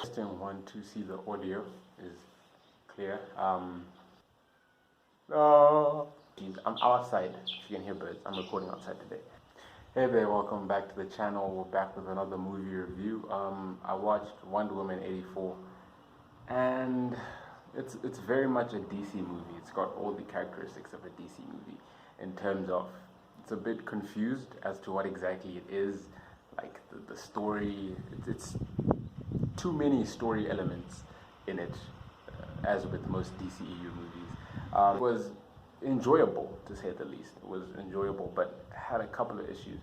Testing 1 to see the audio is clear. I'm outside. If you can hear birds, I'm recording outside today. Hey there, welcome back to the channel. We're back with another movie review. I watched Wonder Woman 84, and it's very much a DC movie. It's got all the characteristics of a DC movie in terms of it's a bit confused as to what exactly it is. Like the story, it's too many story elements in it, as with most DCEU movies. It was enjoyable, to say the least. It was enjoyable, but had a couple of issues.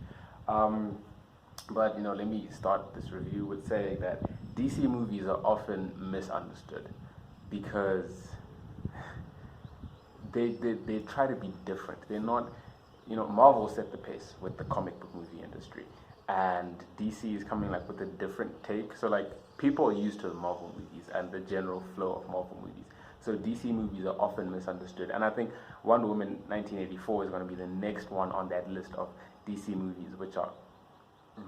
But let me start this review with saying that DC movies are often misunderstood because they try to be different. They're not, Marvel set the pace with the comic book movie industry, and DC is coming like with a different take. So like people are used to the Marvel movies and the general flow of Marvel movies. So DC movies are often misunderstood, and I think Wonder Woman 1984 is going to be the next one on that list of DC movies which are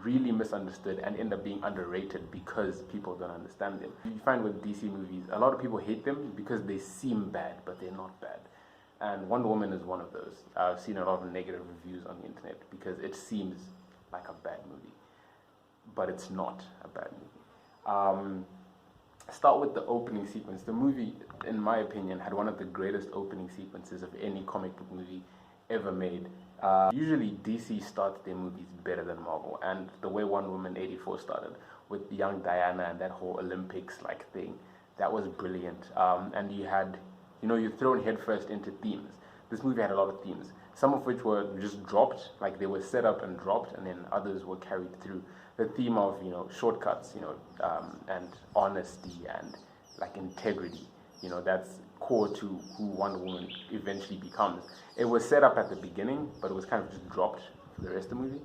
really misunderstood and end up being underrated because people don't understand them. You find with DC movies, a lot of people hate them because they seem bad, but they're not bad. And Wonder Woman is one of those. I've seen a lot of negative reviews on the internet because it seems like a bad movie, but it's not a bad movie. Start with the opening sequence. The movie, in my opinion, had one of the greatest opening sequences of any comic book movie ever made. Usually DC starts their movies better than Marvel, and the way Wonder Woman 84 started with young Diana and that whole Olympics-like thing, that was brilliant. And you had, you're thrown headfirst into themes. This movie had a lot of themes, some of which were just dropped, like they were set up and dropped, and then others were carried through. The theme of, shortcuts, and honesty and like integrity, that's core to who Wonder Woman eventually becomes. It was set up at the beginning, but it was kind of just dropped for the rest of the movie.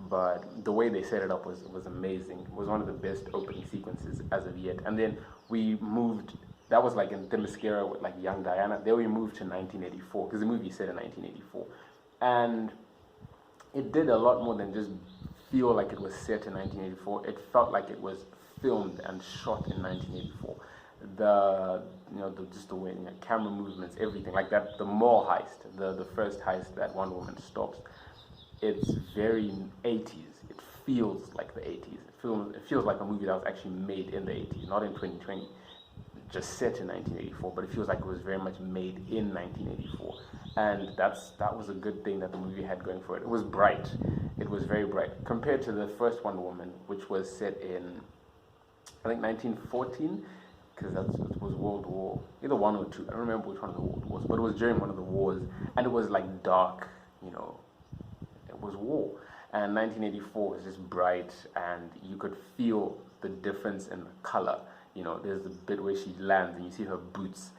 But the way they set it up was amazing. It was one of the best opening sequences as of yet. And then we moved, that was like in Themyscira with like young Diana. Then we moved to 1984, because the movie is set in 1984. And it did a lot more than just feel like it was set in 1984. It felt like it was filmed and shot in 1984. Just the way, camera movements, everything like that. The mall heist, the first heist that Wonder Woman stops, it's very 80s. It feels like the 80s. It feels like a movie that was actually made in the 80s, not in 2020, just set in 1984. But it feels like it was very much made in 1984, and that was a good thing that the movie had going for it. It was bright. It was very bright compared to the first Wonder Woman, which was set in, I think, 1914. Because it was World War, either 1 or 2. I don't remember which one of the wars it was, but it was during one of the wars, and it was like dark, it was war. And 1984 was just bright, and you could feel the difference in the color. There's the bit where she lands, and you see her boots.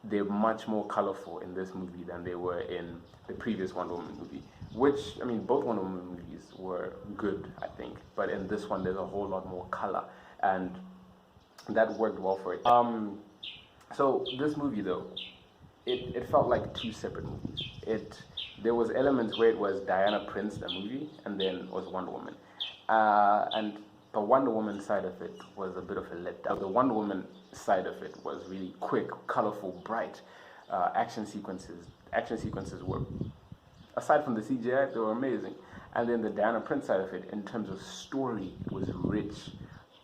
They're much more colorful in this movie than they were in the previous Wonder Woman movie. Which, both Wonder Woman movies were good, I think, but in this one, there's a whole lot more color, and that worked well for it. So this movie though, it felt like two separate movies. There was elements where it was Diana Prince, the movie, and then it was Wonder Woman. And the Wonder Woman side of it was a bit of a letdown. The Wonder Woman side of it was really quick, colorful, bright. Action sequences were, aside from the CGI, they were amazing. And then the Diana Prince side of it, in terms of story, it was rich,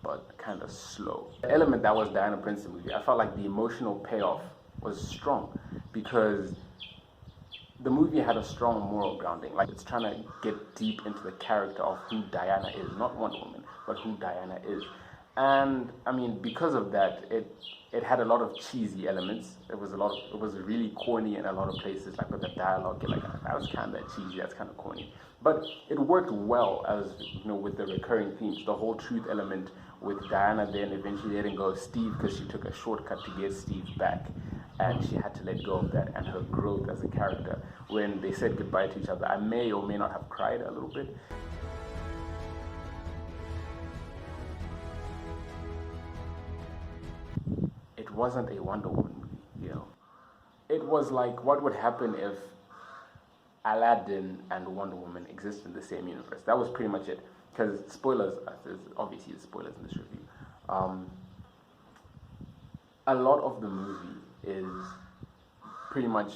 but kind of slow. The element that was Diana Prince in the movie, I felt like the emotional payoff was strong because the movie had a strong moral grounding. Like it's trying to get deep into the character of who Diana is, not Wonder Woman, but who Diana is. And because of that, it had a lot of cheesy elements. It was really corny in a lot of places, like with the dialogue, like that was kind of cheesy, that's kind of corny. But it worked well as with the recurring themes, the whole truth element with Diana then eventually letting go of Steve because she took a shortcut to get Steve back, and she had to let go of that, and her growth as a character. When they said goodbye to each other, I may or may not have cried a little bit. It wasn't a Wonder Woman movie, It was like what would happen if Aladdin and Wonder Woman exist in the same universe. That was pretty much it. Because spoilers, there's obviously spoilers in this review. a lot of the movie is pretty much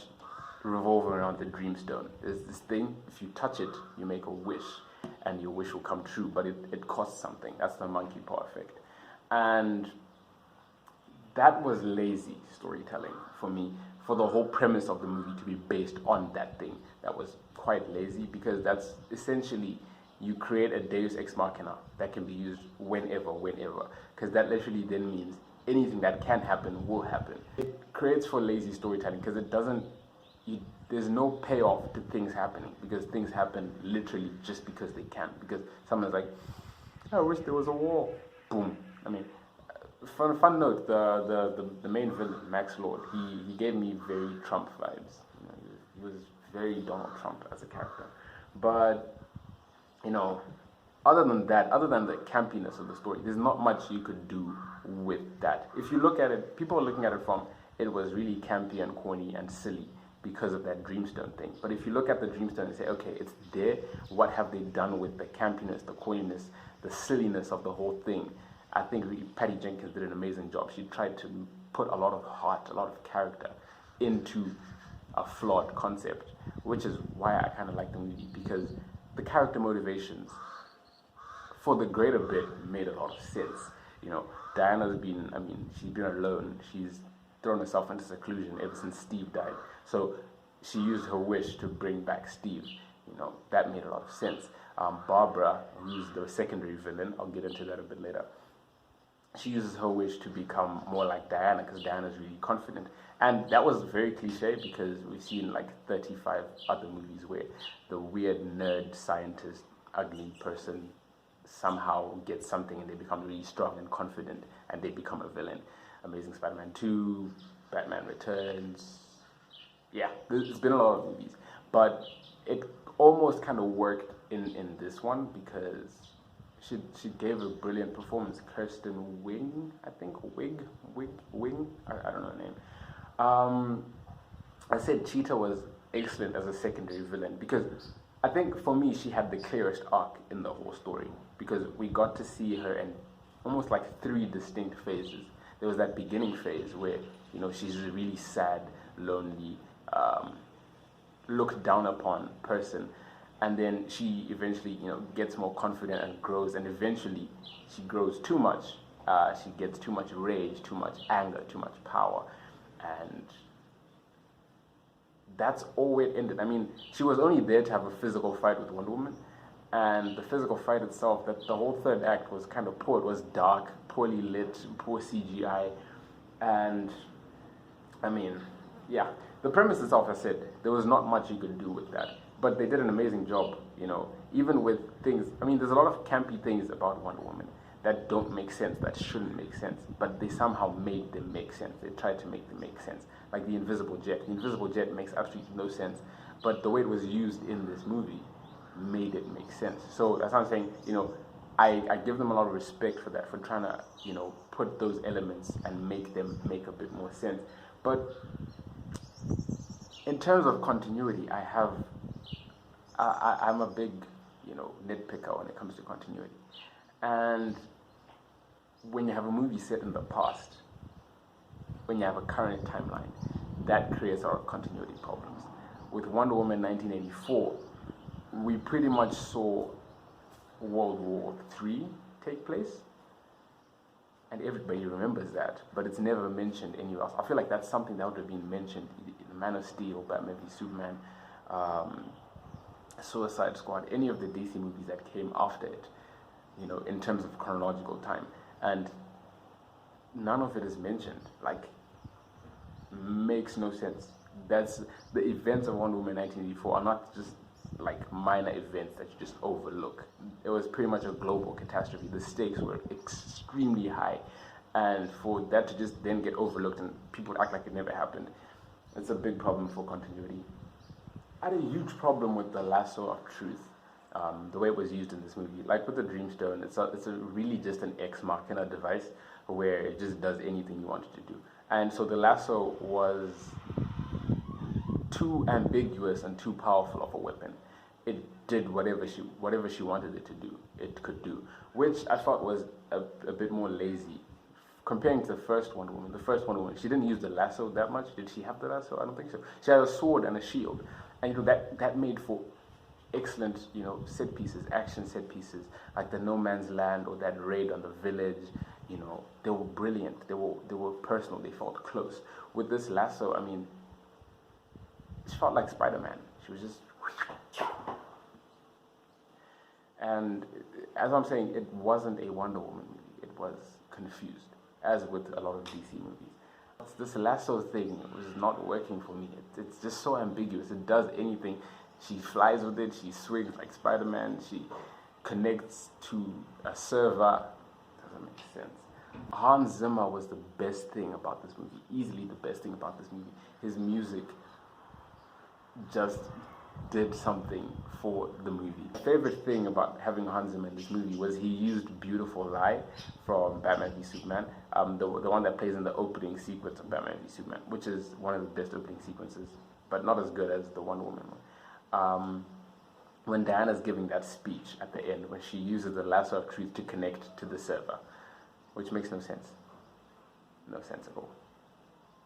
revolving around the dreamstone. There's this thing, if you touch it, you make a wish, and your wish will come true, but it costs something. That's the monkey paw effect. And that was lazy storytelling for me, for the whole premise of the movie to be based on that thing. That was quite lazy, because that's essentially, you create a deus ex machina that can be used whenever, because that literally then means anything that can happen will happen. It creates for lazy storytelling, because it doesn't, there's no payoff to things happening, because things happen literally just because they can. Because someone's like, I wish there was a war. Boom. I mean, fun note, the main villain, Max Lord, he gave me very Trump vibes. You know, he was very Donald Trump as a character. But, you know, other than the campiness of the story, there's not much you could do with that. If you look at it, people are looking at it from, it was really campy and corny and silly because of that dreamstone thing. But if you look at the dreamstone and say, okay, it's there, what have they done with the campiness, the corniness, the silliness of the whole thing? I think Patty Jenkins did an amazing job. She tried to put a lot of heart, a lot of character into a flawed concept, which is why I kind of like the movie, because the character motivations for the greater bit made a lot of sense. You know, Diana's been, she's been alone. She's thrown herself into seclusion ever since Steve died. So she used her wish to bring back Steve. You know, that made a lot of sense. Barbara, who's the secondary villain, I'll get into that a bit later, she uses her wish to become more like Diana, because Diana's really confident. And that was very cliche, because we've seen like 35 other movies where the weird nerd scientist, ugly person somehow gets something and they become really strong and confident and they become a villain. Amazing Spider-Man 2, Batman Returns. Yeah, there's been a lot of movies. But it almost kind of worked in this one, because she gave a brilliant performance. Kirsten Wing, I think, Wing, I don't know her name. I said Cheetah was excellent as a secondary villain, because I think for me she had the clearest arc in the whole story, because we got to see her in almost like 3 distinct phases. There was that beginning phase where, you know, she's a really sad, lonely, looked down upon person, and then she eventually, you know, gets more confident and grows, and eventually she grows too much. She gets too much rage, too much anger, too much power, and that's all where it ended. I mean, she was only there to have a physical fight with Wonder Woman, and the physical fight itself, that the whole third act was kind of poor. It was dark, poorly lit, poor CGI, and I mean, yeah, the premise itself, I said, there was not much you could do with that, but they did an amazing job, you know, even with things. I mean, there's a lot of campy things about Wonder Woman that don't make sense, that shouldn't make sense, but they somehow made them make sense. They tried to make them make sense, like the invisible jet. The invisible jet makes absolutely no sense, but the way it was used in this movie made it make sense. So that's what I'm saying, you know, I give them a lot of respect for that, for trying to, you know, put those elements and make them make a bit more sense. But in terms of continuity, I'm a big, you know, nitpicker when it comes to continuity. And when you have a movie set in the past, when you have a current timeline, that creates our continuity problems. With Wonder Woman 1984, we pretty much saw World War III take place, and everybody remembers that, but it's never mentioned anywhere else. I feel like that's something that would have been mentioned in Man of Steel, Batman v Superman, Suicide Squad, any of the DC movies that came after it, you know, in terms of chronological time, and none of it is mentioned. Like, makes no sense. That's the events of Wonder Woman 1984 are not just like minor events that you just overlook. It was pretty much a global catastrophe. The stakes were extremely high, and for that to just then get overlooked and people act like it never happened, it's a big problem for continuity. I had a huge problem with the Lasso of Truth, the way it was used in this movie. Like with the Dreamstone, it's a really just an ex machina device where it just does anything you want it to do. And so the lasso was too ambiguous and too powerful of a weapon. It did whatever she wanted it to do, it could do, which I thought was a bit more lazy comparing to the first Wonder Woman, she didn't use the lasso that much. Did she have the lasso? I don't think so. She had a sword and a shield, and that made for excellent set pieces, action set pieces, like the No Man's Land or that raid on the village. They were brilliant. They were personal. They felt close. With this lasso, I mean, she felt like Spider-Man. She was just. And as I'm saying, it wasn't a Wonder Woman movie. It was confused, as with a lot of DC movies. This lasso thing was not working for me. It's just so ambiguous. It does anything. She flies with it. She swings like Spider-Man. She connects to a server. Doesn't make sense. Hans Zimmer was the best thing about this movie. Easily the best thing about this movie. His music just did something for the movie. My favorite thing about having Hans Zimmer in this movie was he used Beautiful Lie from Batman v Superman, the one that plays in the opening sequence of Batman v Superman, which is one of the best opening sequences, but not as good as the Wonder Woman one. When Diana's giving that speech at the end, when she uses the Lasso of Truth to connect to the server, which makes no sense. No sense at all.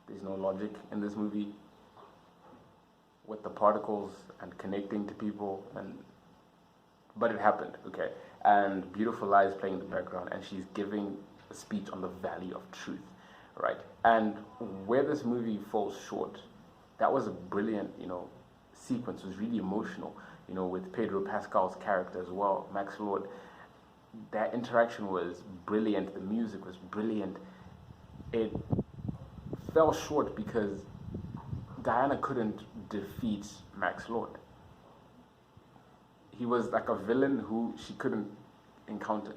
There's no logic in this movie with the particles and connecting to people, but it happened, okay? And Beautiful Lie is playing in the background, and she's giving a speech on the value of truth, right? And where this movie falls short, that was a brilliant, sequence. It was really emotional, with Pedro Pascal's character as well, Max Lord. That interaction was brilliant. The music was brilliant. It fell short because Diana couldn't defeat Max Lord. He was like a villain who she couldn't encounter.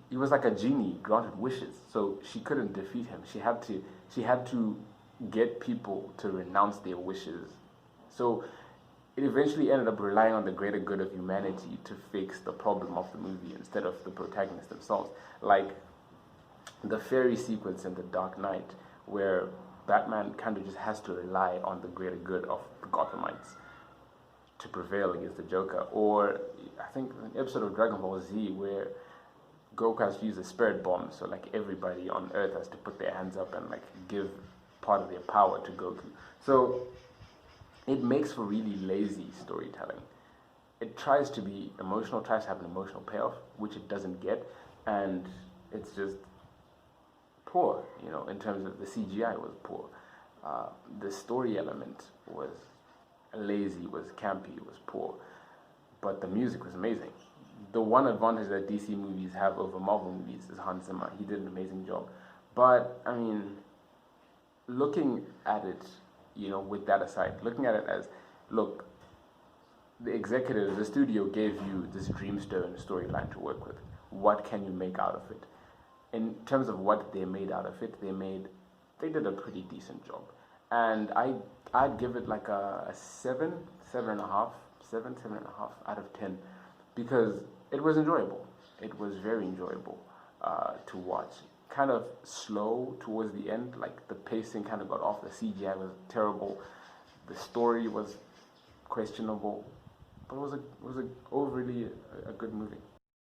He was like a genie granted wishes, so she couldn't defeat him. She had to get people to renounce their wishes. So it eventually ended up relying on the greater good of humanity to fix the problem of the movie instead of the protagonists themselves. Like the fairy sequence in The Dark Knight, where Batman kind of just has to rely on the greater good of the Gothamites to prevail against the Joker. Or I think an episode of Dragon Ball Z where Goku has to use a spirit bomb, so like everybody on Earth has to put their hands up and like give part of their power to Goku. So it makes for really lazy storytelling. It tries to be emotional, tries to have an emotional payoff, which it doesn't get, and it's just poor, in terms of the CGI was poor. The story element was lazy, was campy, was poor, but the music was amazing. The one advantage that DC movies have over Marvel movies is Hans Zimmer. He did an amazing job. But, I mean, looking at it, with that aside, looking at it as, look, the executives, the studio gave you this Dreamstone storyline to work with. What can you make out of it? In terms of what they made out of it, they did a pretty decent job. And I'd give it like a 7.5 out of 10, because it was enjoyable. It was very enjoyable to watch. Kind of slow towards the end, like the pacing kind of got off. The CGI was terrible. The story was questionable, but it was overly a good movie.